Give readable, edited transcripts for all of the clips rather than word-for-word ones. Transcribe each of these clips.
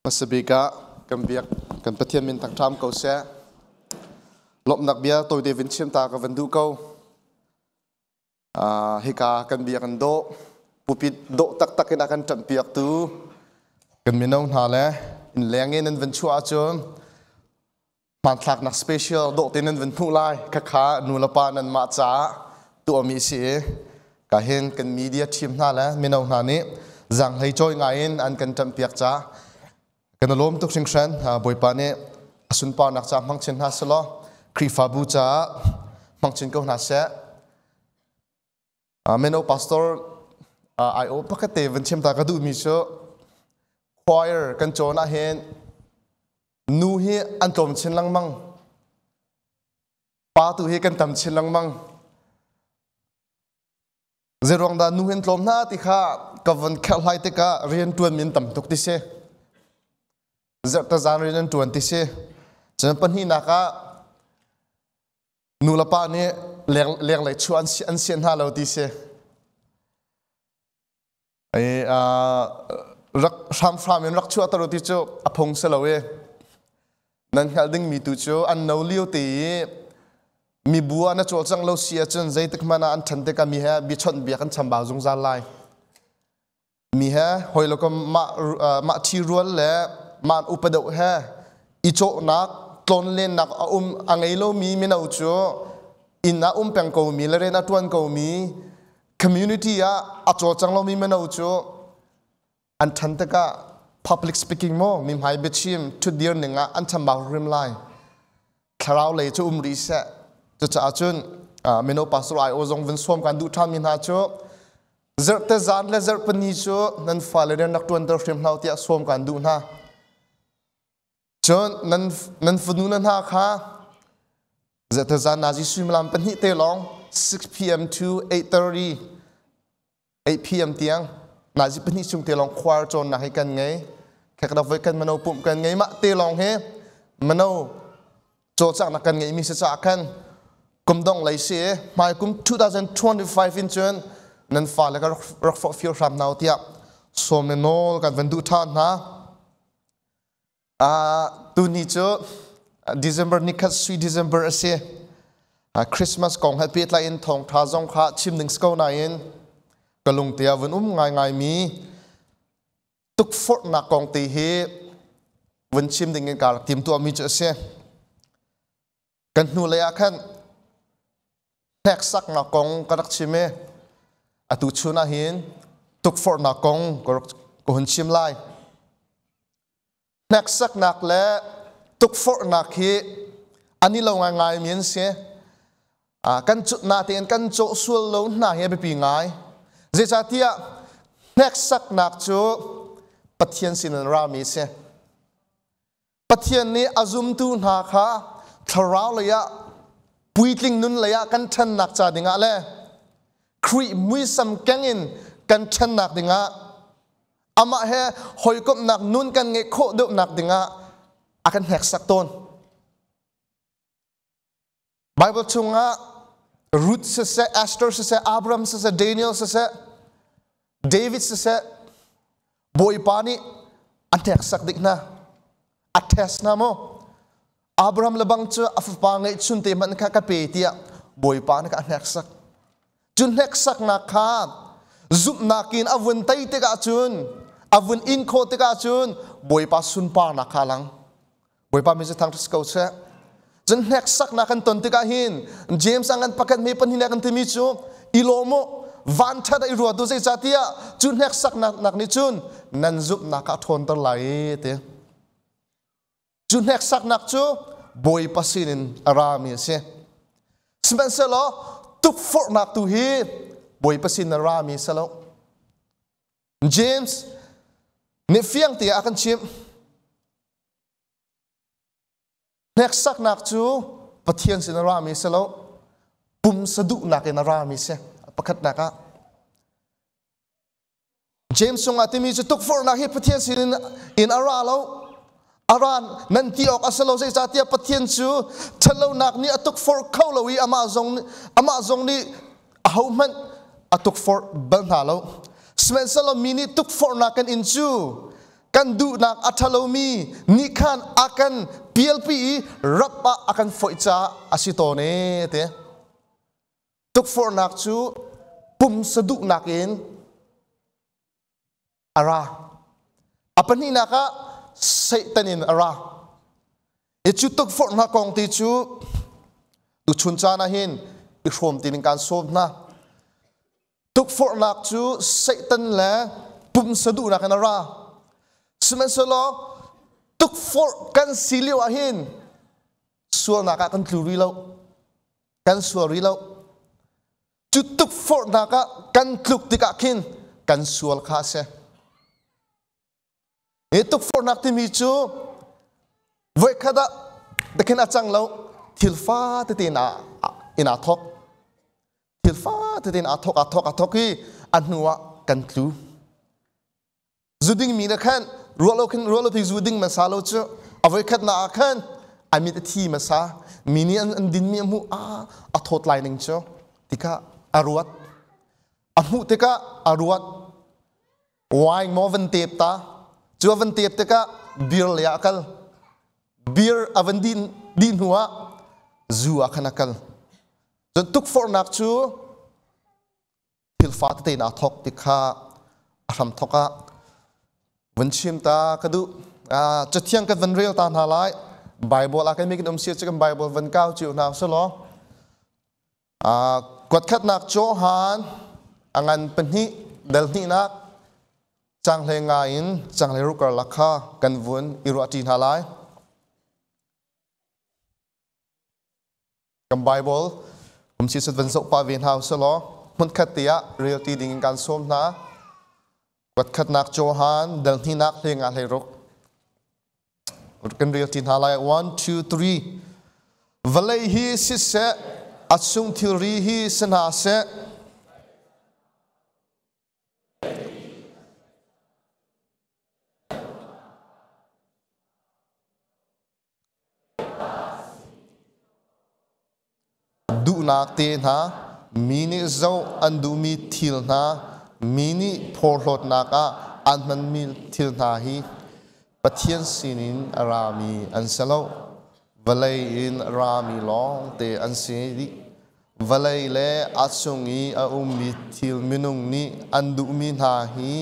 Masabika kan biak kan pathian min tak tham ko se lop nak bia tôi de vin chim ta ka vandu ko hika kan biak kan do pupit do tak tak ina kan tam piak tu kan minong ha le in lengin an vin chua chum man thak nak special do tin an vin phu lai kha kha nu la pa nan ma cha tu mi si ka hen kan media team na la minong na ni zang hei choi nga in an kan tam piak cha kan lom tuk sing shan boi pa ne sun pa nak cha mang chen ha selo kri fa bu cha mang chen ko na se meno pastor I o pakate ven chem ta ka du mi so choir kan chona hen nu hi an tom chen lang mang pa tu hi kan tam chen lang mang zerong da nu hen tlom na ti kha ka van khal hai te ka rian tuan min tam tuk ti se zerta zan rian tuan ti se chen pan hi na ka nu la pa ne leng lai chuan an sian ha lo ti se ai rak sam fram en rak chu ta ro ti chu apong se lo we nan khal ding mi tu chu an no liu ti mi bua na chol chang lo sia chen zai tak mana an than te ka mi ha bi chon bi kan cham ba jong za lai mi ha hoi lo ko ma thi rual le man upado ha I cho nak tlon len nak angai lo mi me nau chu in na peng ko mi le re na tuan ko mi community a cho chang lo mi me nau chu an than te ka public speaking mo mi mai be chim tu dir ninga an cham ba rim lai tharau le chu ri se chu cha chun meno pastor ai ozong vin som kan du tham min ha chu zer te zan le zer pani chu nan fa le nak tuan ter rim hlau tia som kan du na chon nan funu nan ha kha zer te zan na ji swim lam pani te long 6 p.m. to 8:30 8 p.m. tiang na ji pani chung te long khwar chon na hai kan ngai khak da voi kan mano pum kan ngai ma te long he mano cho chak na kan ngai mi se cha kan kum dong lai se mai kum 2025 in chen nan fa la ka rock for fear ram now tia so me no kan van du than na tu ni cho December ni khat sui December ase Christmas kong happy la in thong tha jong kha chim ning sko na in kalung tia van ngai mi Tukforhnak kong ti hi van chim ding in kar tim tu mi che se kan nu le a khan nek sak na kong karak chime atu chuna hin Tukforhnak kong ko hun chim lai nek sak nak le Tukforhnak hi ani lo ngai mien se kan chu na ten kan cho sul lo na he be pi ngai je cha tia nek sak nak chu pathian sin ra mi se pathian ni azum tu na kha tharau le ya puitling nun le ya kan than nak cha dinga le kri mui sam kangin kan than nak dinga ama he hoi kop nak nun kan nge kho do nak dinga akan hek sak ton Bible chunga Ruth se Esther se Abraham se Daniel se David se boy pani antek sak dikna ates na mo Abraham labang chu afpa ngai chun te man kha ka pe tia boy pan ka nek sak chun nek sak na kha zup nakin avun tai te ka chun avun in kho te ka chun boy pa sun pa na khalang boy pa mi se thang sko se chun nek sak na kan ton te ka hin James angan pakat me pan hin kan te mi chu ilomo van tha dai ro do se chatia chun nek sak nak ni chun nan zup na ka thon tar lai te chun nek sak nak chu boy pasinin arami se smen se lo Tukforhnak tu hi boy pasin arami se lo James ni fiang ti akan chim nek sak nak chu pathian sin arami se lo pum sadu nak in arami se pakat naka James sung atimi chu Tukforhnak hi pathian sin in aralo aran nan ti ok asalo se chatia pathian chu thalo nak ni atuk for kholowi ama zong ni ahoman atuk for ban halo smen salo mini Tukforhnak kan in chu kan du nak athalomi ni khan akan PLP rapa akan foicha asitone te tukfornak chu pum sadu nakin ara apani naka saitanin ara chu tukfornak kong ti chu tu chuncha na hin i khom tin kan som na tukfornak chu satan la pum sadu nakan ara semesalo tukfor kan silio ahin sual naka kan kluri lo kan suari lo chu tukfor naka kan kluk tikakin kan sual kha se e tukfornak ti mi chu voi khada dekin achang lo thilfa te tin ina thok thilfa te tin athok ki anua kan tlu zuding mi na khan rualo pi zuding masalo chu avoi khat na khan amit thi masa mini an din mi mu athot lining chu tika aruat amu tika aruat waing mo van tep ta chu van tep tika bir yakal bir avandin din huwa zu akhanakal so tukfornak chu thilfa te na thok tikha aram thoka vanchim ta kadu chathiang ka van real ta na lai bible akai mekin sia chakam bible van kau chiu na so lo kwat khat nak johan angan panhi dalni nak chang le nga in chang le rukar lakha kan vun irati na lai kam bible sia sat van so pa ven hau so lo mun khatia reality ding kan som na kwat khat nak johan dalni nak le nga le ruk kan reality na lai 1 2 3 valai hi si se atsung theory hi sana se du nak te na mini zo andu mi thil na mini phorlot naka anman mil thil na hi pathian sinin arami ansalo valai in rami long te ansedi valai le atsungi a ummi thil minung ni andu mi na hi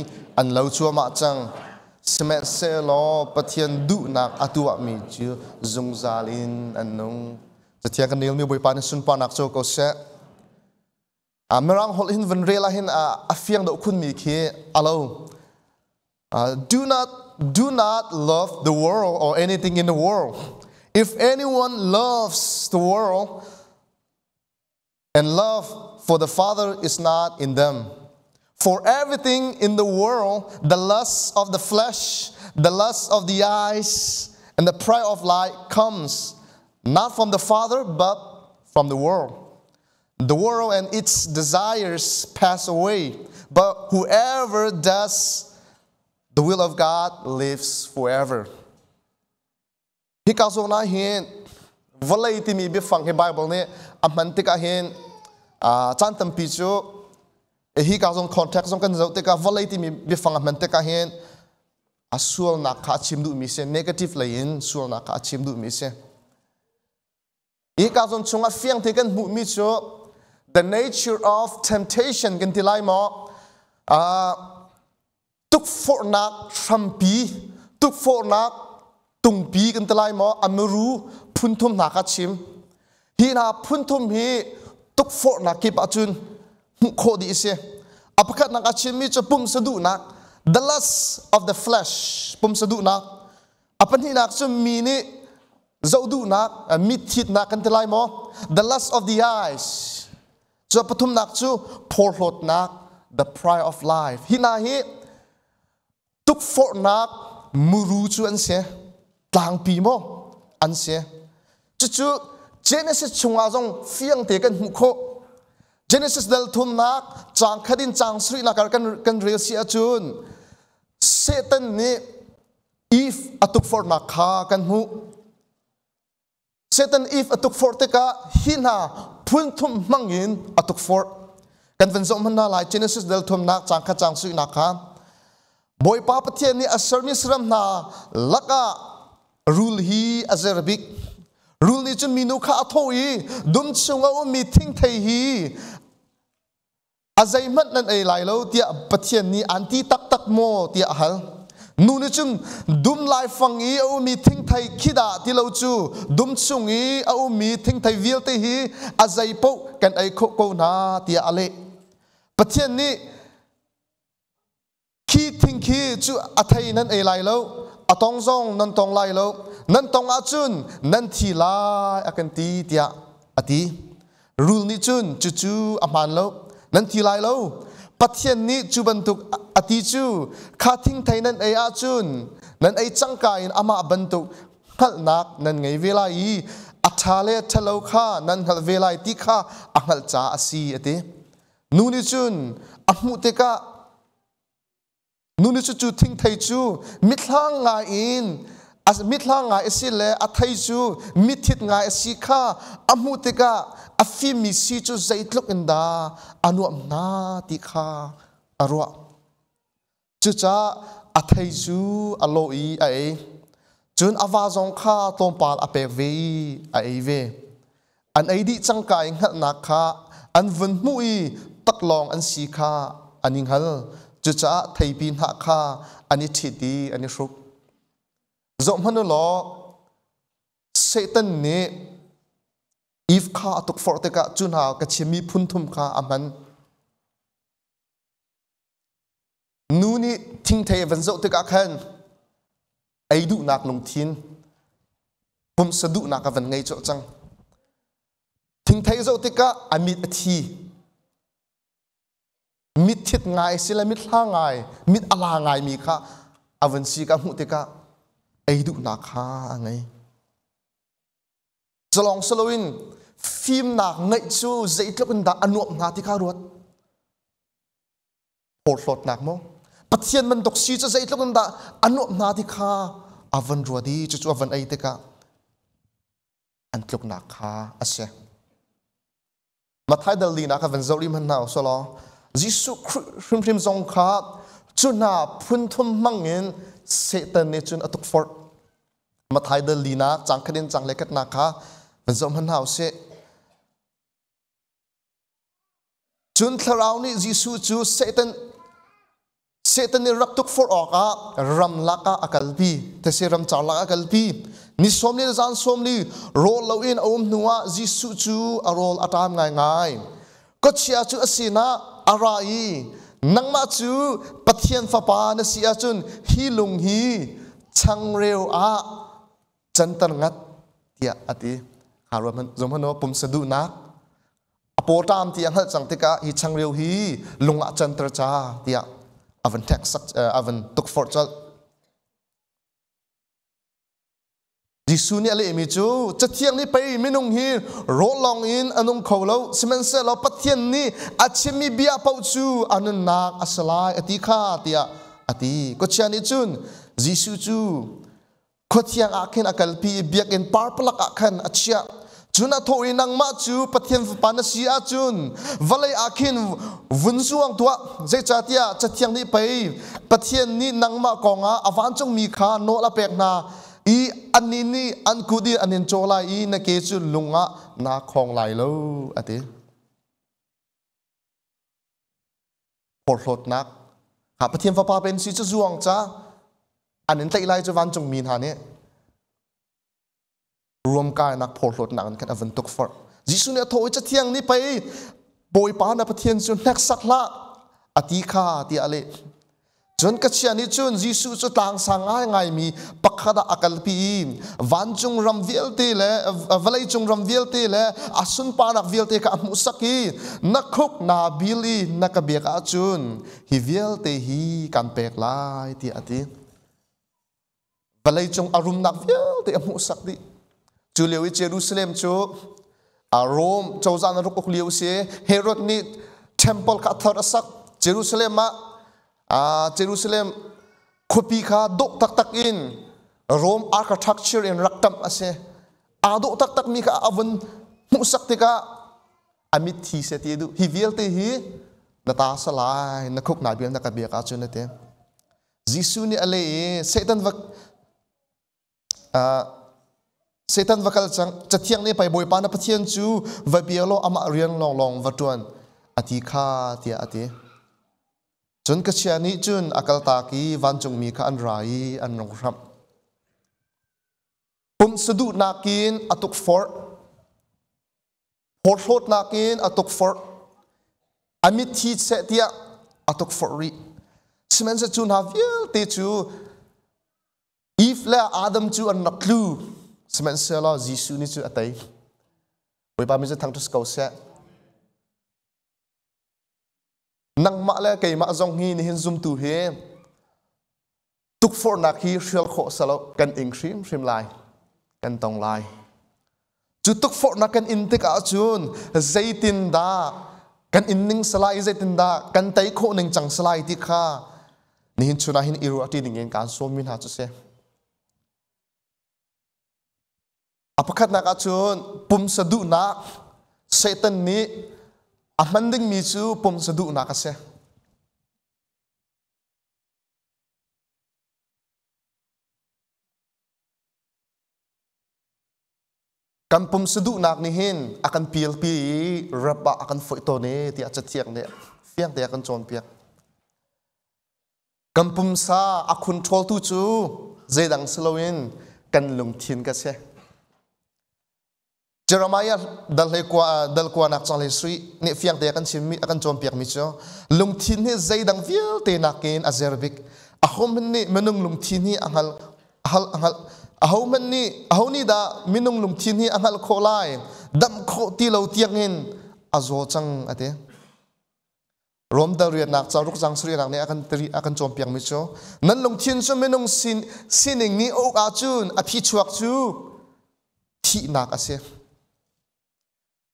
an lo chua ma chang smet se lo pathian du nak atua mi chu zungzalin anung Tia kan nil mi boy pan sun panak cho ko se merang hol in van rela hin afiang do kun mi khi alo do not love the world or anything in the world. If anyone loves the world and love for the Father is not in them. For everything in the world, the lust of the flesh, the lust of the eyes, and the pride of life comes not from the Father, but from the world. The world and its desires pass away, but whoever does the will of God lives forever. Hi ka so na hin valai ti mi bi fang he Bible ne amman tika hin chan tam pi chu hi ka song context song kan zo te ka valai ti mi bi fang amman tika hin asul na kha chim du mi se negative lain sul na kha chim du mi se Ikazon chunga fiang taken mu mi cho the nature of temptation kan tilai mo tukfornak thampi tukfornak tungpi kan tilai mo amru phunthum na ka chim hi na phunthum hi tukfornak ki pachun kho di se apakat na ka chim mi cho pum sadu nak the lust of the flesh pum sadu nak apan hi nak chu mi ni Zaudu nak mithit nak kan telai mo the lust of the eyes so pathum nak chu phorhlot nak the pride of life hina hi tukfor nak muru chu an se tlang pi mo an se chu Genesis chunga jong fiang te kan mu kho Genesis dal thum nak chang khadin chang sri nak kan real si achun Satan ni if atukfor nak kha kan mu Satan if atuk for teka hina puntum mangin atuk for kan venzo man na lai Genesis del thum nak chang kha chang sui nak ha boy pa pathian ni asarmis ram na laka rule hi azarbik rule ni chun minu kha athoi dum chunga mi thing thei hi azai mat nan ei lai lo tia pathian ni anti tak tak mo tia hal nu ni chun dum lai fang i au mi thing thei khida ti lo chu dum chung i au mi thing thei vil te hi azai po kan ai kho ko na tia ale pathian ni khi thing khi chu athai nan ei lai lo atong zong nan tong lai lo nan tong a chun nan thi lai akan ti tia ati rule ni chun chu chu aman lo nan thi lai lo pathian ni chu bantuk ati chu kha thing thai nan ei a chun nan ei changka in ama bantuk khal nak nan ngei velai athale thalo kha nan hal velai ti kha angal cha asi ate nu ni chun amu te ka nu ni chu thing thai chu mithlang nga in as mithlang nga esile athai chu mithit nga esi kha amu te ka afi mi si chu zaitluk inda anu amna ti kha arwa chu cha athai chu aloi ai chun awa zong kha tompal apek ve ai ve an ai di changka ing hal na kha an vun mu i taklong an si kha aning hal chu cha thai pin ha kha ani thiti ani shruk zom hanu lo Satan ni if kha atuk for te ka chuna ka chimi phunthum kha aman nuni thing thei van zo te ka khan ai du nak lung thin pum sadu nak ka van ngai cho chang thing thei zo te ka amit athi mit thit ngai sila mit hla ngai mit ala ngai mi kha avan si ka mu te ka ai du nak kha ngai Zalong salawin phim nak ngai chu zaitlok da anuam na ti kha ruat porhlot nak mo pathian man tok si chu zaitlok da anuam na ti kha avan ruadi chu chu avan ai te ka antlok nak kha ase mathai dal li na ka van zori man naw solo jisu khrim khrim zong kha chuna phun thum mangin Satan ne chun atuk for mathai dal li na changkhanin changlekat na kha zom han hau se chun tharau ni jisu chu Satan ni raktuk for oka ram laka akalpi te se ram chaw laka akalpi ni somni zan somni rol lo in om nuwa jisu chu arol atam ngai ngai ko chia chu asina arai nangma chu pathian fa pa na sia chun hi lung hi changreu a chantar ngat tia ati haraman zomano pum sadu na apotam ti anghal changtika hi changreu hi lunga chantar cha tia avan tek sak avan tuk for chal jisuni ale mi chu chathiang ni pai minung hi rolong in anung kholo simen se lo pathian ni achimi bia pau chu anun nak asalai ati kha tia ati ko chiani chun jisu chu khothiang akhin akalpi biak in parplak akhan achia chuna thoi nang ma chu pathian panasi a chun valai akhin vunsuang tua je chatia chathiang ni pai pathian ni nangma konga awan chung mi kha no la pek na I anini an kudi anin chola I na ke chu lunga na khong lai lo ati porhlot nak ha pathian fa pa pen si chu zuang cha anin tai lai chu wan chung min ha ne ruam ka nak porhlot nak kan avan tuk for jisu ne thoi cha thiang ni pai boy pa na pathian chu nak sakla ati kha ti ale chun ka chiani chun jisu chu tang sangai ngai mi pakhada akalpi wanchung ram velte le valai chung ram velte le asun pa nak velte ka musaki nakhuk na bili nakabeka chun hi velte hi kan pek lai ti ati valai chung arum nak velte musaki chulewi Jerusalem chu Rome chawzan rukuk liu se Herod ni temple ka tharasak Jerusalem ma Jerusalem khopi kha dok tak tak in Rome architecture in raktam ase dok tak tak mi ka avan musak te ka amit thi se ti du hi velte hi nata salai na khuk na bial na ka bia ka chun te Jisu ni ale Satan vakal chang chathiang ni pai boy pana pathian chu vapialo ama rian long long vatuan ati kha tia ati chun ka chiani chun akal taki wanchung mi kha an rai an rong ram pum sadu nakin atuk for hot nakin atuk for amit thi se tia atuk for ri simen sa chun havial te chu if la adam chu an naklu semen selo Jisu ni chu atai boy pa mi thang tu skau se nang ma le kai ma zong hi ni hin zum tu he Tukforhnak hi shel kho salo kan ing shrim lai kan tong lai chu Tukforhnak kan in te ka chun zaitin da kan inning salai zaitin da kan tai kho ning chang salai ti kha ni hin chuna hin iru ati ning kan so min ha chu se apakat nak achun pum sadu na Satan ni amanding mi chu pum sadu na kase kan pum sadu nak ni hin akan PLP rapa akan foito ni ti achatiak ne fiang te akan chon piak kan pum sa a control tu chu zedang slowin kan lung thin ka se Jeremiah dal kwa nak chang le sri ne fiang te akan chim mi akan chom piak mi cho lung thin ni zaidang vial te nakin azerbik ahom ni menung lung thin ni angal ahom ni da minung lung thin ni angal kholai dam kho ti lo tiang in azo chang ate rom dal riat nak charuk chang sri nak ne akan chom piak mi cho nan lung thin so menung sining ni ok a chun a phi chuak chu thi nak ase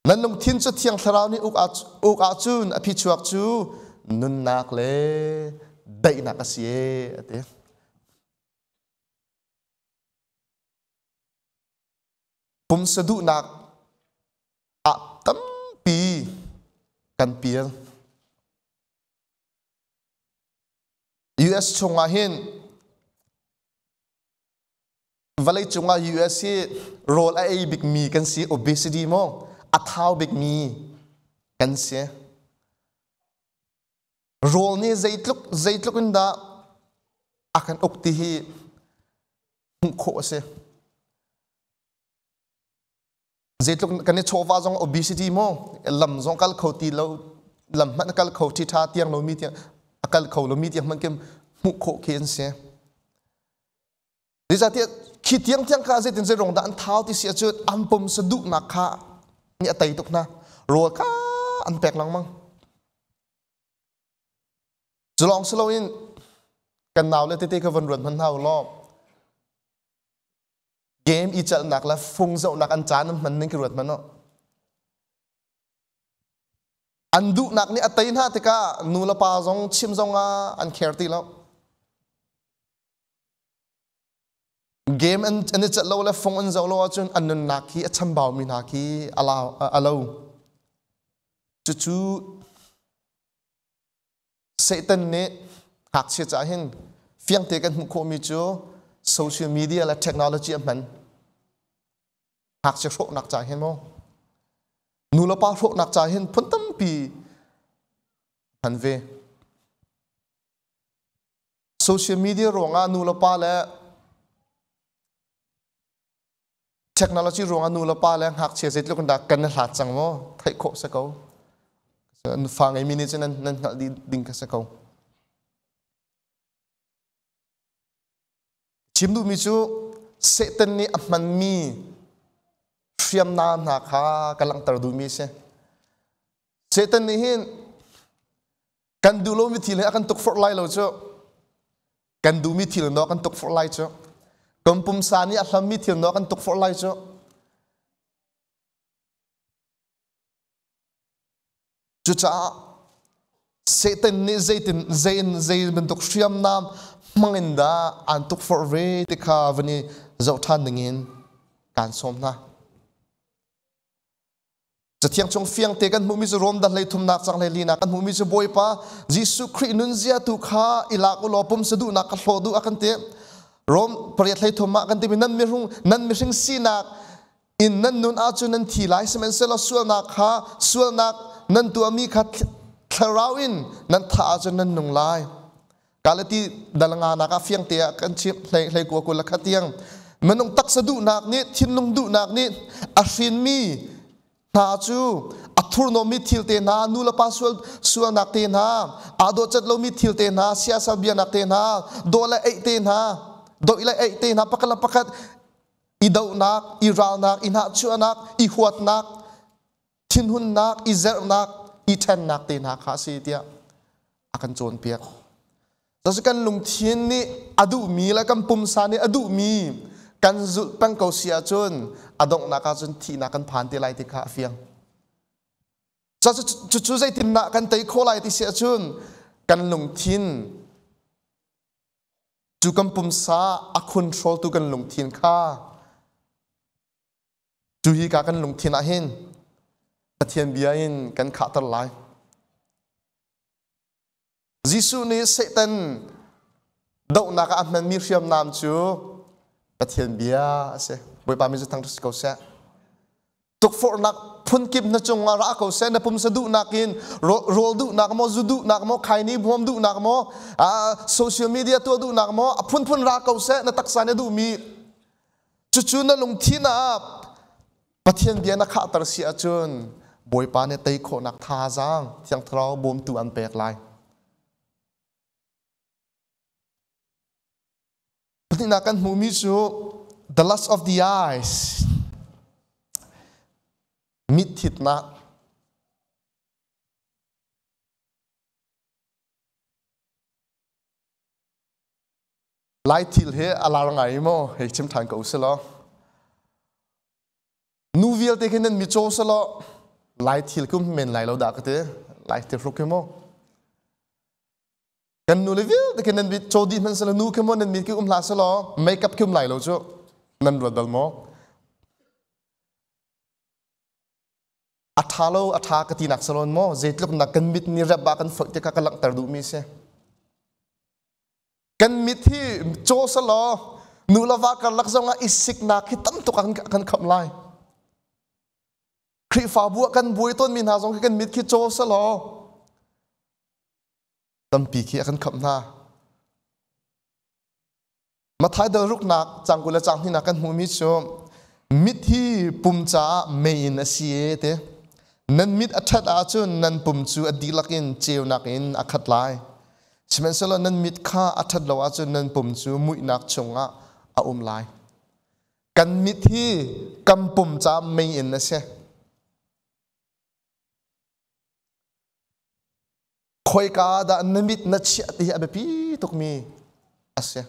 nan lung thin chu thiang tharau ni uk a chun a phi chuak chu nun nak le dai nak asie ate pum sadu nak a tam pi kan piel US chunga hin valai chunga US hi role a big mi kan si obesity mo athau big mi kan se role ni zaitluk inda akan ukti hi kho se zaitluk kan ni chowa jong obesity mo lam jong kal khoti lo lam man kal khoti tha tiang lo mi tiang akal kho lo mi tiang man kem mu kho ken se rizatia khi tiang kha zaitin ze rong dan thau ti sia chu ampum sadu na kha ni atai tuk na ro ka an pek lang mang zulong slow in kan naw le te ka van ron man hau lo game i chal nak la phung zo nak an chan man ning ki rot man no an du nak ni atai na te ka nu la pa zong chim zong a an kher ti lo game and it's low left phone zo lo chun an naki a chambao mi naki alo chu Satan ne hak che cha hin fiang te kan kho mi chu social media la technology man hak che ro nak cha hin mo nu la pa ro nak cha hin phun tam pi han ve social media ro nga nu la pa la technology ronga nu la pa lang hak che zet lokon da kan hlat chang mo thai kho sa ko san fang ai minute nan hal di ding ka sa ko chimdu mi chu Satan ni amman mi fiam nam na kha kalang tar du mi se Satan ni hin kan du lo mi thil akan tuk for lai lo cho kan du mi thil no kan tuk for lai cho Kampum sani alam mi thil no kan tuk for lai cho chu cha Satan ni zain ben tuk shriam nam manginda an tuk for ve te kha vani zau than ningin kan som na จะเที่ยงชงเฟียงเตกันมุมิจะรวมดันเลยทุมนักจังเลยลีนักกันมุมิจะบอยป้ายิสุครินุนเซียตุข้าอิลากุลอปุ่มสะดุนักโลดูอากันเตรวมเปรียบเลยทุมมากันเตนั้นมีรุ่งนั้นมีสิ่งสีนักอินนั้นนุนอาจุนันทีไลสมันเซลส่วนนักข้าส่วนนักนั้นตัวมีขัดคลาวินนั้นท่าอาจุนันนุงไลกาลที่ดัลงานักเฟียงเตะกันชิบเลยกัวกุลขัดเตียงมันต้องตักสะดุนักนี้ทินลงดุนักนี้อาชินมีนาจูอัทุรโนมิทิลเตนานูลปาสวนักเตนาอาโดจัดโลมิทิลเตนาเสียสับเบียนักเตนาโดละเอเตนาโดอิละเอเตนาปักละปักอีดาวนักอีรานักอีนาชัวนักอีหวดนักทินหุนนักอีเซร์นักอีเทนนักเตนาข้าสีเตียอากันโจนเปียกแต่สกันลุงทินนี่อดูมีและกันปุ่มสานี่อดูมีกันจุดปังเกาเสียจนอดงนักจนที่นักกันผ่านที่ไรที่ข้าเฟียงจะจุดใจที่นักกันเตยโคไลที่เสียจนกันลงทินจูกันปุ่มสาอักคอนโทรลตัวกันลงทินข้าจูฮีกากันลงทินอาหินแต่เทียนเบียอินกันขาดตลายยิสุนี่เสตันดงนักอันนั้นมีเรียมนามจูแต่เทียนเบียเสบอยปามีจุดทางทุกข์เสตุกฟอร์นักพุ่นกิบนัจงอาระเขาเสนปุ่มสะดุนักินโรลดุนักโมจุดุนักโมใครนี้บวมดุนักโมโซเชียลมีเดียตัวดุนักโมพุ่นรักเขาเสนตักษาเนี่ยดูมีจู่ๆนั่นลงที่นับแต่เทียนเบียนักขาดตระเสียจนบอยปาเนี่ยเตยโคนักท่าจังที่ยังทะเลาะบวมตัวอันเปรกลายนี่นักกันมูมิจู the lust of the eyes มิดทิดนะไล่ทิลเฮอะไรไงโม่เฮ้ยชิมทางกูสิล้อนูวิลเตกินนั้นมิโจสิล้อไล่ทิลกุมเมนไล่เราดักเตะไล่ทิลรุกโม่กันนูเลวิลแต่กันนั้นมิโจดีมันสละนูเข้มนั้นมิดกุมลาสล้อเมคอัพกุมไหลเราจ้ะนั่นรวดดัลโมอัฐาโลอัฐากตินักสลอนโมเจตลุกนักกันมิดนิรบากันฝึกที่กักลังตรดูมิเสกันมิดที่โจสล้อนูลาวากันลักษณะอิสิกนักที่ตั้มตุกันขับไล่ครีฟ้าบัวกันบุยต้นมินหาสงกันมิดที่โจสล้อตั้มปีขี้กันขับหน้ามาท้ายเดรุกนักจังกุลจังที่นักกันหูมิชมมิดที่ปุ่มจ้าเมนเสียเตนั้นมิดอัฐอาจุนนั้นปุ่มจูอดีลักินเจียวนักอินอัดไลฉะนั้นสละนั้นมิดข้าอัฐเราอาจุนนั้นปุ่มจูมุยนักชงอาไลกันมิดที่กำปุ่มจ้าเมนเสียคอยกาดานั้นมิดนัดเชียที่อาเบปีตุกมีอาเสีย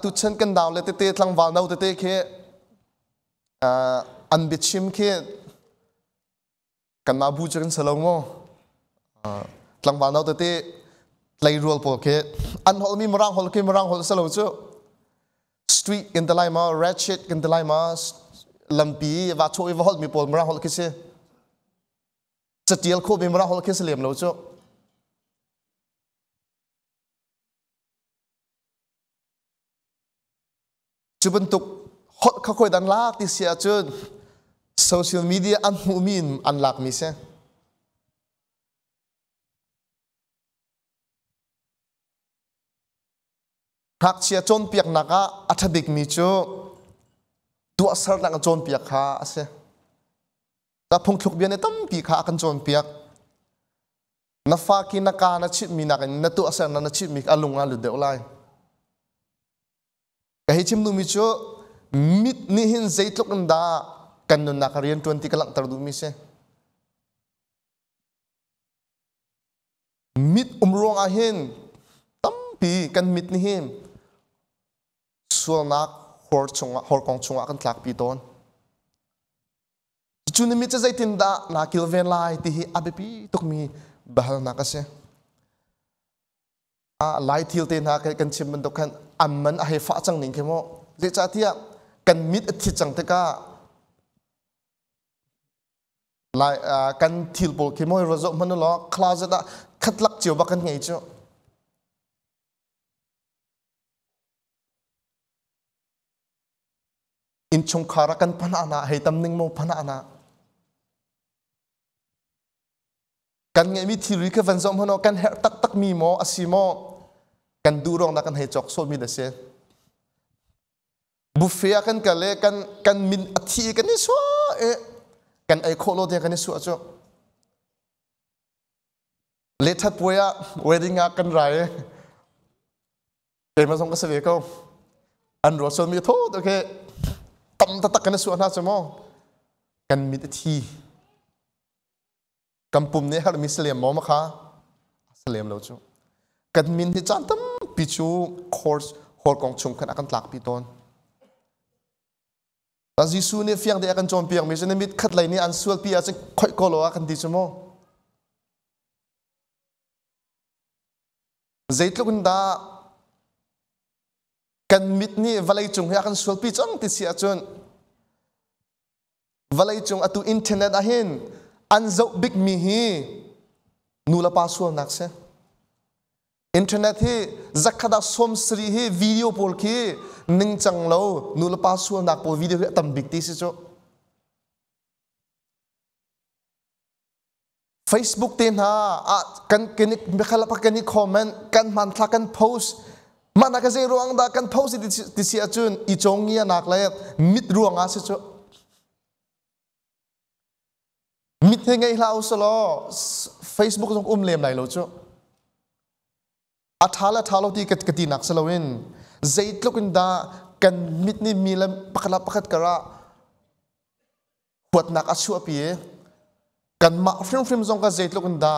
ตุชันกันดาวเลยเตะทางวานเอาเตะแค่อันบิดชิมแค่กันมาบูจกันสลงโม่ทางวานเอาเตะไล่รัวปอแค่อันฮอลมีมรังฮอลกี่มรังฮอลสลงจู่สตรีทกันตะไลมาแรชเชตกันตะไลมาลัมปีว่าโชยว่าฮอลมีปอลมรังฮอลกี่เสจะเจียลโคมีมรังฮอลกี่เสลียมเราจู่จุบันตุกฮอตเขาคอยดันลากที่เสียจนโซเชียลมีเดียอันมูมินอันลักมิเซหักเชียจนเปียกนักอัฐดิกมิจูตัวสารนักจนเปียกขาเสแต่พงทุกเบียนในตั้มปีขากันจนเปียกนับฟ้ากินนักการนัชิดมีนักนัตัวสารนักชิดมีอารมณ์งานหลุดเดือดไล่ก็ให้ชิมดูมิจูมิดนี่หินใจทุกอันดากันนุนนักเรียน20กลังตรดูมิเซมิดรวงอาหินตั้มปีกันมิดนี่หินส่วนนักฮอร์ชงฮอร์กองชงกันหลักปีต้นจุนมิดจะใจตินดานักกิลเวนไลที่อาเบปีตุกมีบ้านนักเสไลทิลเตนหากันชิมมันตุกันอันมันให้ฟ้าจังหนิงเข้มเดชาที่ก kan mit thi chang te ka lại kan thil bol ki moi rozo man lo class da khatlak chiu ba kan ngei chu in chung khara kan phana na hei tam ning mo phana na kan ngei mi thil ka van zom hono kan her tak tak mi mo asimo kan durong na kan hei chok so mi da se buffet kan kale kan min athi kan ni so kan ai kholo de kan ni so cho le that poya wedding a kan rai ke ma song ka se ve ko an ro so mi tho to ke tam ta tak kan su na chmo kan mi thi kampum ne har mislem mo ma kha slem lo chu kan min hi chan tam pi chu course hol kong chung kan akan tlak pi ton ta jisu ne fiang de akan chom piang mi chen mit khat lai ni an sual pi a che khoi ko lo akan ti chmo zeitluk da kan mit ni valai chung he akan sual pi chang ti sia chon valai chung atu internet a hin an zo big mi hi nula pa sual nak se internet hi zakhada som sri hi video pol ki ning chang lo nula pa sual nak po video tam big ti se cho Facebook tin ha kan kenik bekhala pa kenik comment kan man thla kan post mana ka zero ang da kan post ti sia chun I chong ya nak la mit ruang a se cho mit he ngai hlau solo Facebook jong lem lai lo cho athala thalo ti kati nak salawin zeitluk da kan mit ni milam pakala pakat kara huat nak asu api kan ma film zong ka zeitluk da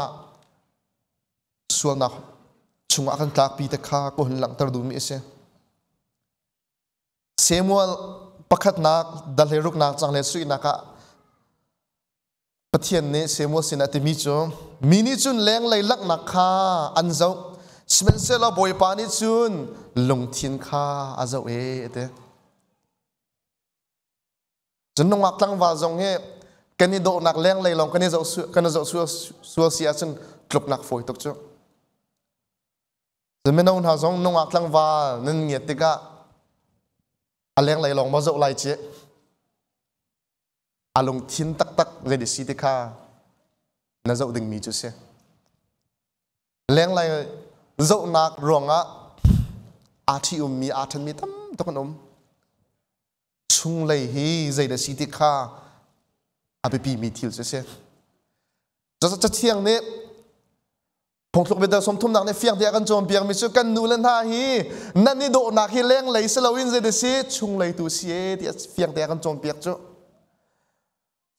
sual nak chunga kan tlak pi ta kha ko hin lang tar du mi se Samuel pakhat nak dalheruk nak changle sui naka pathian ne Samuel sinati mi cho mini chun leng lai lak nak kha an zau Spencer boy pani chun lung thin kha azau te chun nong ak tlang wa zong he kani do nak leng lai long kani zau su sia chun klop nak foi tok cho zemenon ha zong nong ak tlang wa nen nge tika aleng lai long ma zau lai che alung thin tak tak le de si tika na zau ding mi chu se leng lai dẫu nạc ruộng á thi mi thân mi tâm tôi còn chung lấy hi dây đã xí tích kha bị mi thiêu chứ xem cho thiang nè phong tục bây giờ sống thum nạc nè phiang thì akan chom piang mi chu kan nu lên ha hi nan ni độ nạc hi leng lấy sẽ lâu in dây đã xí chung lấy tu xí thì phiang thì akan chom piang chu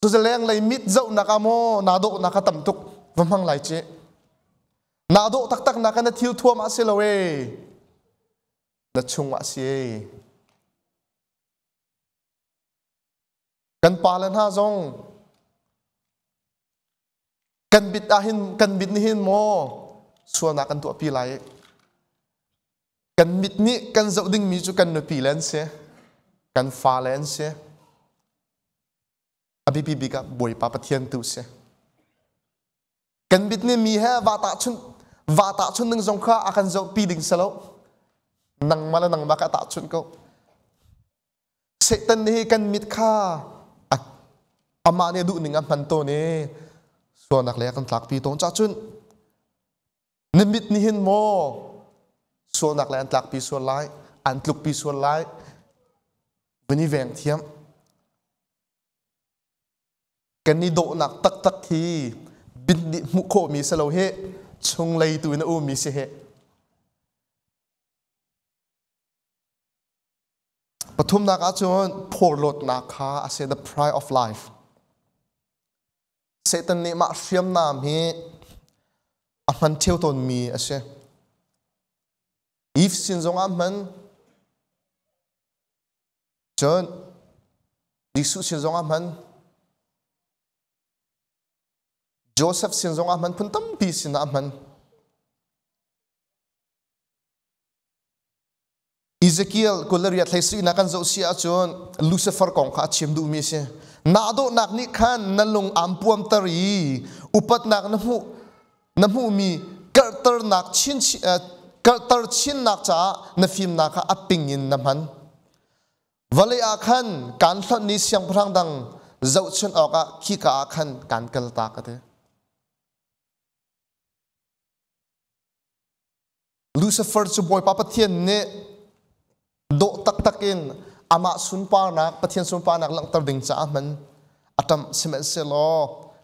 tu sẽ leng lấy mít dẫu nạc amo na độ nạc tầm tục vâm hăng lại chứ na do tak tak na kan thil thua ma se lowe na chung ma se kan palan ha zong kan bit ahin kan bit ni hin mo suana kan tu pi lai kan mit ni kan zau ding mi chu kan no pi len se kan fa len se abi bi ka boy pa pathian tu se kan bit ni mi ha va ta chun nang zong kha akan zo pi ding salo nang mala nang maka ta chun ko setan ni kan mit kha ama ne du ning man to ne so nak le kan tlak pi ton cha chun ni mit ni hin mo so nak le an tlak pi so lai an tluk pi so lai bani veng thiam kan ni do nak tak tak thi bin di mu kho mi salo he chung lay tu na mi se he pathum nak achon phorlot na kha ase the pride of life Satan ni ma fiam nam hi aman theu ton mi ase if sin zong aman chon disu sin zong aman Joseph sin zong aman pun tam pi sin aman Ezekiel kulariat thaisi na kan zo sia chon Lucifer kong kha chim du mi se na do nak ni khan nalung ampuam tari upat nak namu mi kartar nak kartar chin nak cha na film nak kha aping in namhan vale akhan kan thon ni siang prang dang zo chon oka khi ka akhan kan kal ta ka te Lucifer chu boy papa thian ne do tak takin ama sunpa nak pathian sunpa nak lang tar ding cha man atam simen selo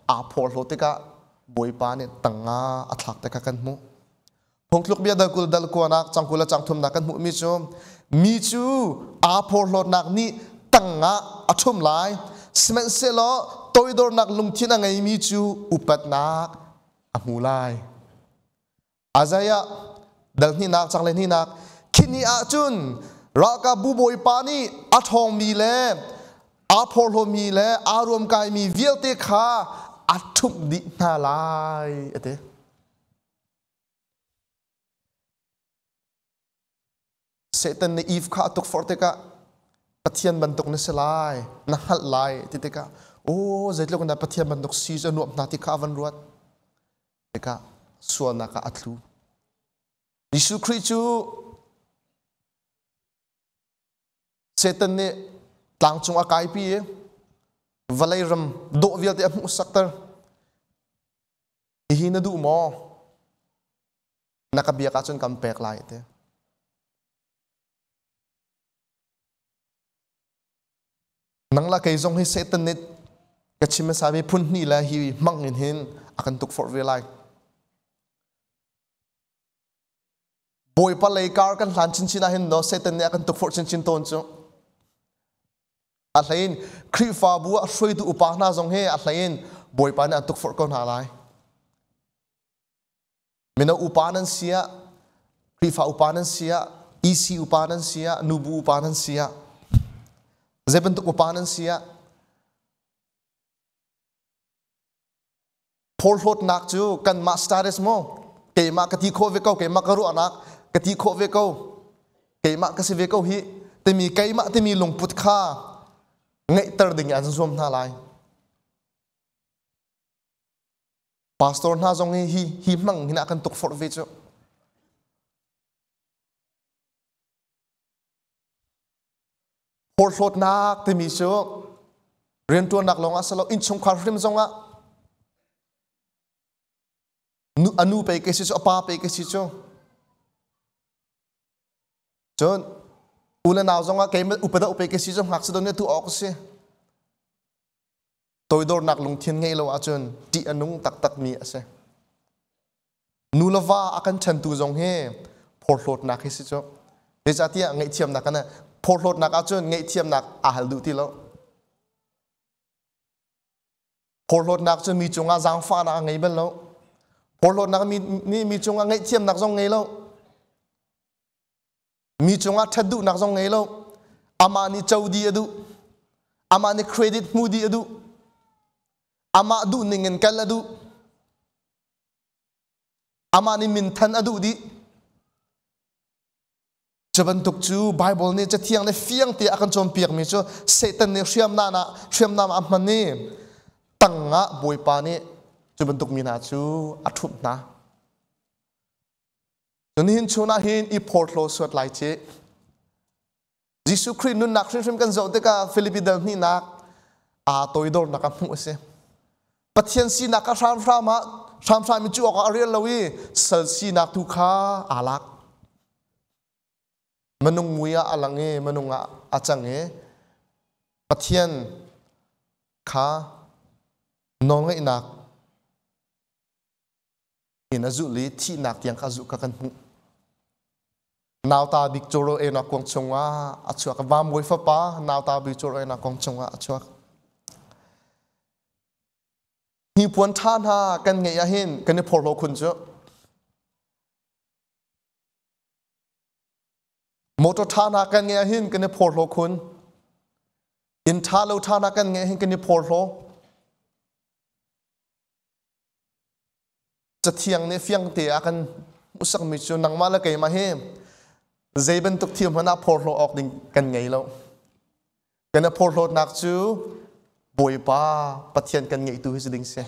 a phor lo te ka boy pa ne tanga athak te ka kan mu phongtluk bia da kul dal ko nak changkula changthum nak kan mu mi chu a phor lo nak ni tanga athum lai simen selo toidor nak lungthin angai mi chu upat nak amulai azaya dal ni nak changle ni nak khini a chun raka buboi pani athong mi le aphor ho mi le arom kai mi vielte kha athuk di na lai ate Satan ne Eve kha Tukforte ka pathian bantuk ne selai na hal lai ti ka o zaitlo na pathian bantuk si janu na ti kha van ruat te ka sual na ka atlu Yesu Christu Satan ne tlang chung akai pi valai ram do vial te amu saktar hi na du mo nakabia ka chun kampek lai te nang la kai zong hi Satan ne kachima sabi phun ni la hi mangin hin akan tuk for velai boy pa lay kar kan hlan chin china hin no Satan ne akan tuk for chin chin ton chu Atlain krifa bua shui tu upahna zong he atlain boy pa na tuk for kon halai mina upanan sia krifa upanan sia isi upanan sia nubu upanan sia zeben tuk upanan sia porhot nak chu kan masteres mo ke ma kati kho ve ko ke ma karu anak kati kho ve ko ke ma ka se ve ko hi temi kai ma temi lungput kha ngay tar ding an som na lai pastor na zong hi mang hina kan tuk for ve chu por flot nak te mi chu ren tu nak longa salo in chung khar rim zonga nu anu pe ke si chu apa pe ke si chu chon Ula naw zonga kay upada upe ke si jong hak sa doon tu ok si toidor nak lung thiên ngay lo achun ti anung tak tak mi ase nulava akan chantu zong he porhlot nak he si cho he jatia ngai thiam nak kana porhlot nak achun ngai thiam nak ahal du ti lo porhlot nak chun mi chunga jang fa na ngai bel lo porhlot nak mi chunga ngai thiam nak zong ngai lo mi chunga thadu nak zong ngai lo amani chaudi adu amani credit mudi adu ama du ningen kal adu amani min than adu di chaban tuk chu bible ne cha thiang ne fiang te akan chom piak mi chu Satan ne hriam na amman ne tanga boipa ne chaban tuk mi na chu athup na hin chuna hin I portlo suat lai che Jisu Christ nun nak shrim kan zo te ka Philippi dal ni nak a toidor nak mu se pathian si nak ram mi chu ka arial lawi sal si nak tu kha alak manung muya alange manunga achange pathian kha nongai nak ina zu li thi nak tiang kha zu ka kan mu naw ta bik choro e na kong chunga achua ka bam moi fa pa naw ta bik choro e na kong chunga achua ni puan than ha kan nge ya hin kan ne phorlo khun chu motor than ha kan nge ya hin kan ne phorlo khun in thalo than ha kan nge hin kan ne phorlo cha thiang ne fiang te akan usak mi chu nang mala kai ma he dây bên tục thiêm hana phổ lộ ọc đình cần ngày lâu cái nó phổ lộ nạc chú bồi ba bắt thiên cần ngày tu hết đình xe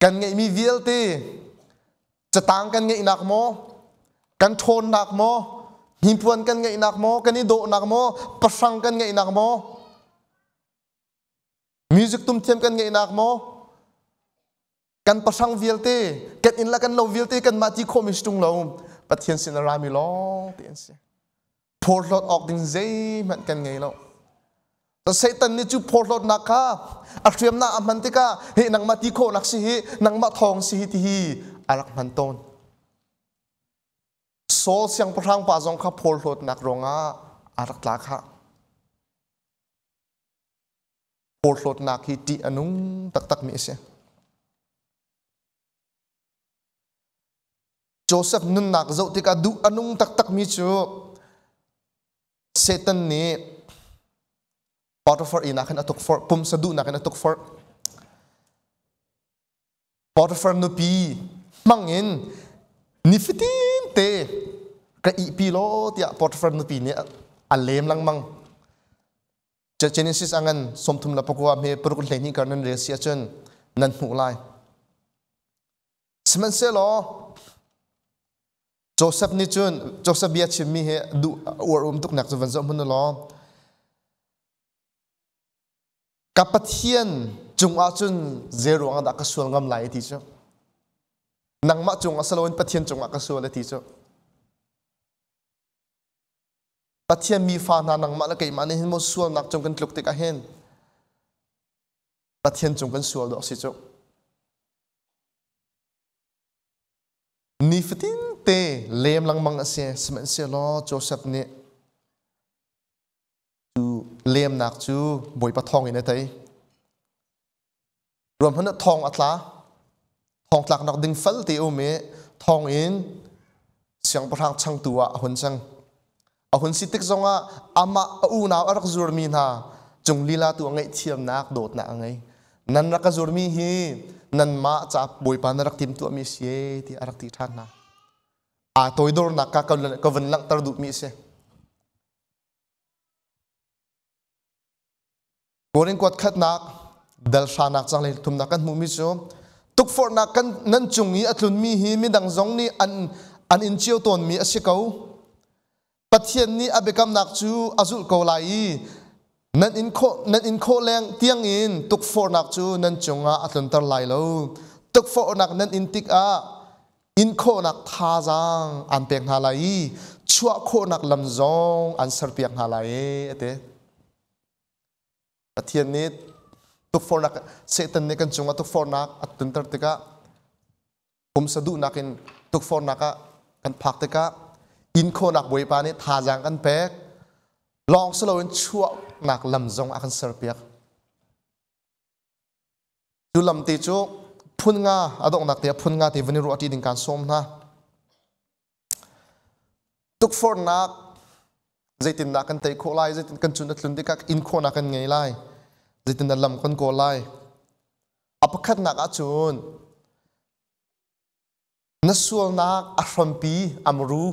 cần ngày mi viết tiจะต่างกันไงนักโมกันทนนักโมหิมพวนกันไงนักโมกันนี่โดนักโมประสังกันไงนักโมมิวสิกตุ้มเทียมกันไงนักโมกันประสังวิลตีกันอินละกันเราวิลตีกันมาที่โคมิสตุงเราปัจเจียนสินารามิลองเตียนสิพอรถออกดิ้งเจมันกันไงเราแต่เซตันนี่จูพอรถนักค่ะอัศวินน่าอมันติกาเฮนังมาที่โคนักสิฮินังมาทองสิฮิที่อารักมันต้นโซลเสียงพลังป่าจงขับพลรถนักรงอารักลักฮะพลรถนักฮิติอนุตักมีเสียโจเซฟนุนนักเจ้าที่กาดูอนุตักมีจูเซตันนี่ปอตฟอร์อีนักขันตุกฟอร์ปุ่มสะดุนักขันตุกฟอร์ปอตฟอร์นุปีมังเงินนิฟิตินเตะกะอีปีโลที่ปอตฟอร์นุปีเนี่ยอันเลมลังมังจะเจเนซิสอังกันสมทุมละปกว่าเมปรุกเลนี่กันนั่นเรียเสียจนนั่นหูไลสมันเซลโจเซฟนี่จนโจเซฟเบียชิมีเฮดูอวดตุกหนักจนวันจมันล้อกับปะเทียนจงอาจุนเจรวงดักกสวงงำไหลที่เจ้านังมาจงอาสโลนปะเทียนจงอากสวงเลยที่เจ้าปะเทียนมีฟานานังมาละเกยมันเห็นมสวงนักจงกันกลุกติกาเห็นปะเทียนจงกันสวงดอกสิเจ้านิฟตินเตเลมลังมังเสียสมัยเสียล้อโจเซฟเนี่ยจูเลมนักจูบอยปะทองอินเตยรวมพันธุ์ทองอัตลาทองหลักนักดึงฟัลตีโอเมทองอินเสียงประทางช่างตัวหุ่นจังหุ่นสิติกจงอามาอูนาวอรักจูรมีนาจงลีลาตัวไงเทียมนักโดดนักไงนันรักจูรมีฮีนันมาจับบอยปานรักทิมตัวมีเสียที่อรักติท่านนะตัวดอร์นักก็วันลังตรดุมีเสียโกริงกวดขัดนักเดลชานักจังเลยทุมนักกันมุมิโซตุกฟอร์นักกันนั่นจุงนี้อัตลุนมีฮีมีดังจงนี้อันอินเชียวตนมีอาศัยเขาปัจเจียนนี้อเบกัมนักจูอาจุลกอไลนั่นอินโคแรงเตียงอินตุกฟอร์นักจูนั่นจุงอัตลุนตรไลแล้วตุกฟอร์นักนั่นอินติกอินโคนักท่าจังอันเปียกฮาไลชัวโคนักลำจงอันสร์เปียกฮาไลเตปัจเจียนนี้ตุกฟอร์นักเซตันนี่กันจงตุกฟอร์นักอัตตุนตรติกะผมสะดุนักินตุกฟอร์นักกันพักติกะอินโคนักบวยปานี่ท่าจังกันเป๊กลองสโลว์ชัวนักลำจงอันสร์เปียกจุลำตีจุพุ่นงาอดองนักเตียพุ่นงาที่วันนี้รู้อดีตการส้มนะตุกฟอร์นักใจตินนักกันเตะโคไลใจตินกันจุนนัดลุนติกักอินโคนักกันไงไลใจตินนัดลำกันโคไลอภัคัดนักอาจุนนัดส่วนนักอัฟรัมปีอัมรู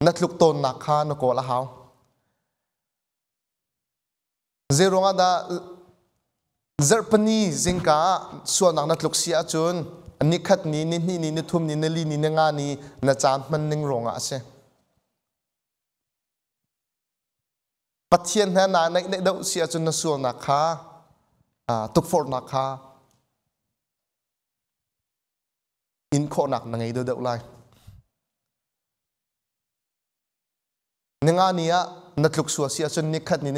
นัดลุกตนนักข้านโกละหาวเจรองาดาเจอร์ปนีจิงกาส่วนนักนัดลุกเสียจุนอันนี้ขัดนี้นี่ทุ่มนี้นลีนี่งานี่นัดจานมันนิ่งรองอาเซปัจเจียนแห่นาในดาวเสียจุนนัดส่วนนักข้าตุกฟอร์นักข้าอินโคนักนังไงเดือดไลนงานี้นัดลุกสัวเสียจนนิคัดนี่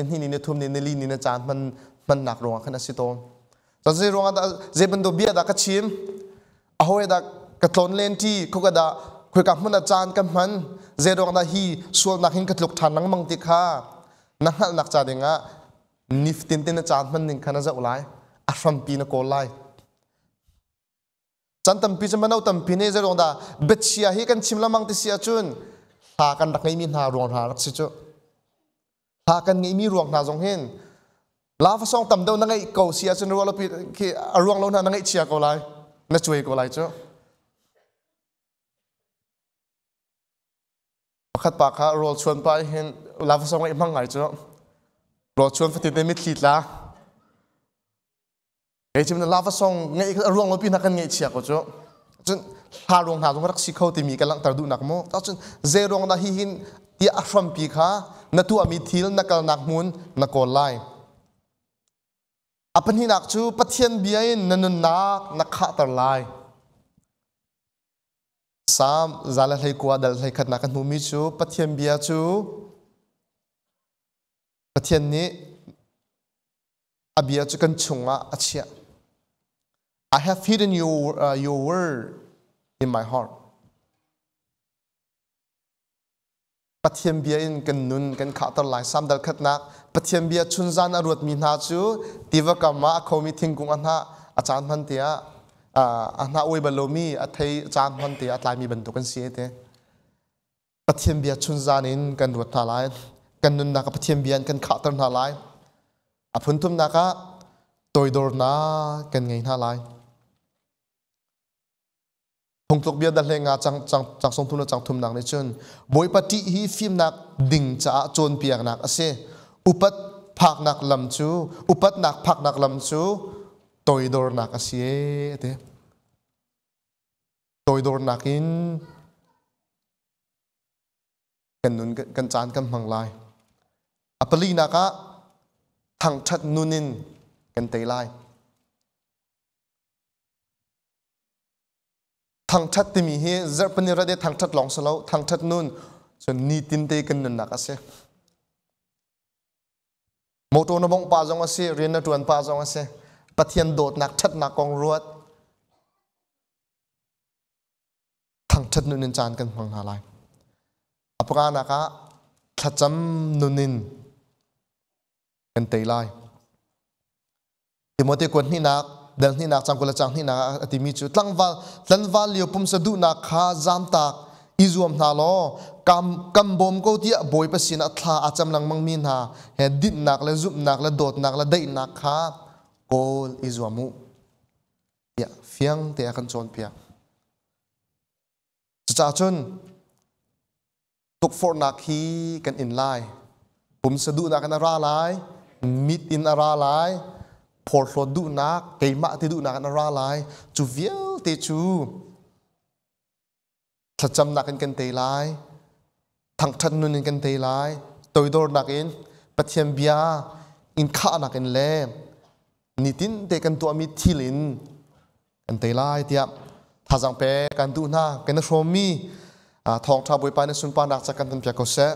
ทุ่มนี่ลีนี่จานมันหนักรองขนาดสิโตนตอนที่รองเจ็บเป็นตัวเบียดกัดชิมเอาไว้ดักกระทนเลนที่เขาก็ด่าคุยกับมันจานกันมันเจรองด่าฮีส่วนนักหินกระลุกทันนังมังติค่ะนักนักจ่าเด้งนิฟตินจานมันหนึ่งขนาดจะอุไลอัฟรัมปีนโกไลจันตัมปีจะมันเอาตัมปีเนี่ยเจรองด่าเบ็ดเชียฮีกันชิมละมังติเสียจุนหากันรักไงมีหารวงหารักสิจุหากันไงมีรวงหาจงเห็นลาฟซองต่ำเดียวนั่งไอ้เกาเสียจนรู้ว่าเราพี่รวงเรานั่งไอ้เชียเกาไลนั่งช่วยเกาไลเจ้า khát bạc ha roll chuan pa hen lava song ai mang ngai cho roll chuan phát tiền mit thịt la cái chim lava song ngay ruộng nó pin hakan ngay chia ko cho chun ha ruộng rak si khâu ti mi kalang tar du nak mo ta chun ze ruộng da hi hin ti ashram pi kha na tu ami thil na kal nak mun na ko lai apan hi nak chu pathian biain nanun nak na kha tar lai sam zala hlei kwa dal hlei khat na kan mu mi chu pathian bia chu pathian ni abia chu kan chunga achia I have hidden your word in my heart. Pathian bia in kan nun kan khatar lai sam dal khat nak pathian bia chunzan arut mi na chu tiva kama khomi thingkung anha achan man tia anha oi balomi athei chan man tia atlai mi bantu kan si te pathian bia chunzan in kan rut na lai kan nun na ka pathian bia kan khatar na lai aphun tum na ka toidor na kan ngai na lai hong tlok bia dal lenga chang song thuna chang thum nang ne chun boi pati hi film nak ding cha chon piak nak ase upat phak nak lam chu upat nak phak nak lam chu toidor nak ase te toidor nakin kan nun kan chan kan mang lai apali naka thang that nunin kan tei lai thang that ti mi hi zer pani ra de thang that long salo thang that nun so ni tin te kan nun nak ase moto na bong pa jong ase rin na tuan pa jong ase pathian dot nak that nak kong ruat thang that nunin chan kan mang ha lai apra naka thacham nunin kan tei lai Timothy kon ni nak dal ni nak chang ko la chang ni nak atimi chu tlan wal liu pum sa du nak kha zam tak izuam na lo kam bom ko tia boy pa sin athla acham lang mang min ha he dit nak la zup nak la dot nak la dai nak kha kol izuamu ya fiang te akan chon pia cha chun Tukforhnak hi kan in lai pum sa du nak kan ra lai mit in ara lai portlo du nak keima ti du nak kan ra lai chu vial te chu thacham nak kan te lai thang that nun kan te lai toidor nak in pathian bia in kha nak in le nitin te kan tu ami thilin kan te lai tia thajang pe kan du na kan shromi thong tha boi pa ne sun pa nak cha kan tan pya ko se